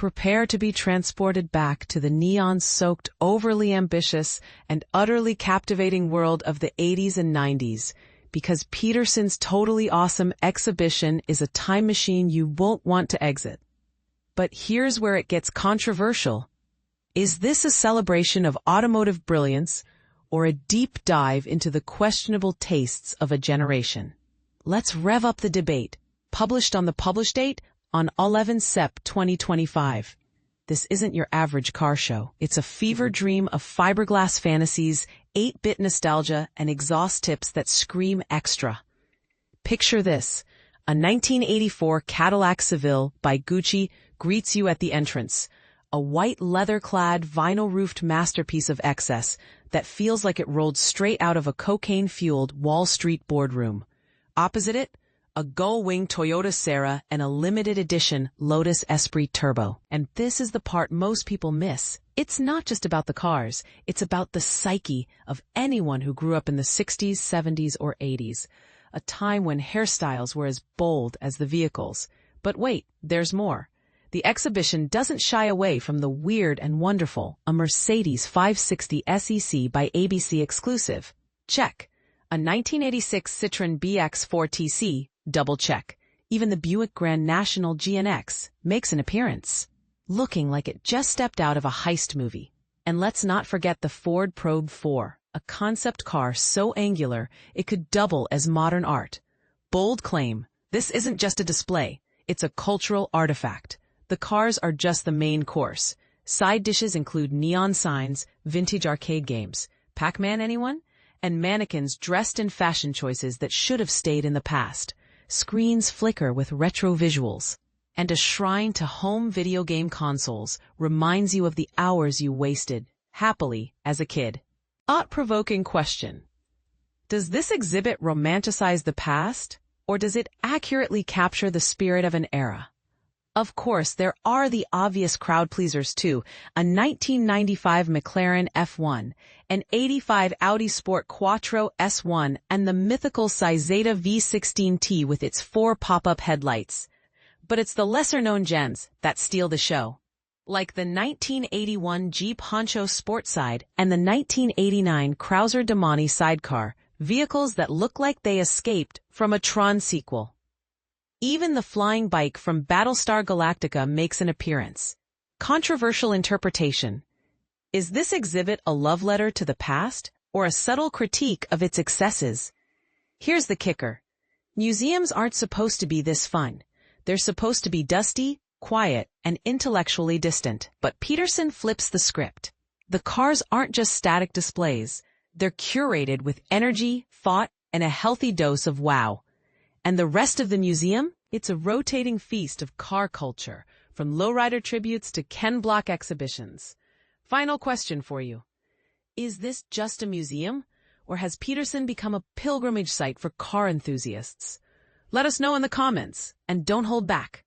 Prepare to be transported back to the neon-soaked, overly ambitious, and utterly captivating world of the 80s and 90s, because Petersen's totally awesome exhibition is a time machine you won't want to exit. But here's where it gets controversial. Is this a celebration of automotive brilliance or a deep dive into the questionable tastes of a generation? Let's rev up the debate. Published on the publish date on 11 Sep 2025. This isn't your average car show. It's a fever dream of fiberglass fantasies, 8-bit nostalgia, and exhaust tips that scream extra. Picture this. A 1984 Cadillac Seville by Gucci greets you at the entrance. A white leather-clad, vinyl-roofed masterpiece of excess that feels like it rolled straight out of a cocaine-fueled Wall Street boardroom. Opposite it, a gull-wing Toyota Serra and a limited edition Lotus Esprit Turbo. And this is the part most people miss. It's not just about the cars, it's about the psyche of anyone who grew up in the 60s, 70s, or 80s, a time when hairstyles were as bold as the vehicles. But wait, there's more. The exhibition doesn't shy away from the weird and wonderful, a Mercedes 560 SEC by ABC exclusive. Check. A 1986 Citroën BX4 TC, double check. Even the Buick Grand National GNX makes an appearance, looking like it just stepped out of a heist movie. And let's not forget the Ford Probe 4, a concept car so angular it could double as modern art. Bold claim, this isn't just a display, it's a cultural artifact. The cars are just the main course. Side dishes include neon signs, vintage arcade games, Pac-Man anyone? And mannequins dressed in fashion choices that should have stayed in the past. Screens flicker with retro visuals. And a shrine to home video game consoles reminds you of the hours you wasted, happily, as a kid. Thought-provoking question. Does this exhibit romanticize the past, or does it accurately capture the spirit of an era? Of course, there are the obvious crowd pleasers too, a 1995 McLaren F1, an 85 Audi Sport Quattro S1, and the mythical Cizeta V16T with its 4 pop-up headlights. But it's the lesser-known gems that steal the show. Like the 1981 Jeep Honcho Sportside and the 1989 Chrysler Demani sidecar, vehicles that look like they escaped from a Tron sequel. Even the flying bike from Battlestar Galactica makes an appearance. Controversial interpretation. Is this exhibit a love letter to the past or a subtle critique of its excesses? Here's the kicker. Museums aren't supposed to be this fun. They're supposed to be dusty, quiet, and intellectually distant. But Petersen flips the script. The cars aren't just static displays. They're curated with energy, thought, and a healthy dose of wow. And the rest of the museum? It's a rotating feast of car culture, from lowrider tributes to Ken Block exhibitions. Final question for you. Is this just a museum, or has Petersen become a pilgrimage site for car enthusiasts? Let us know in the comments, and don't hold back.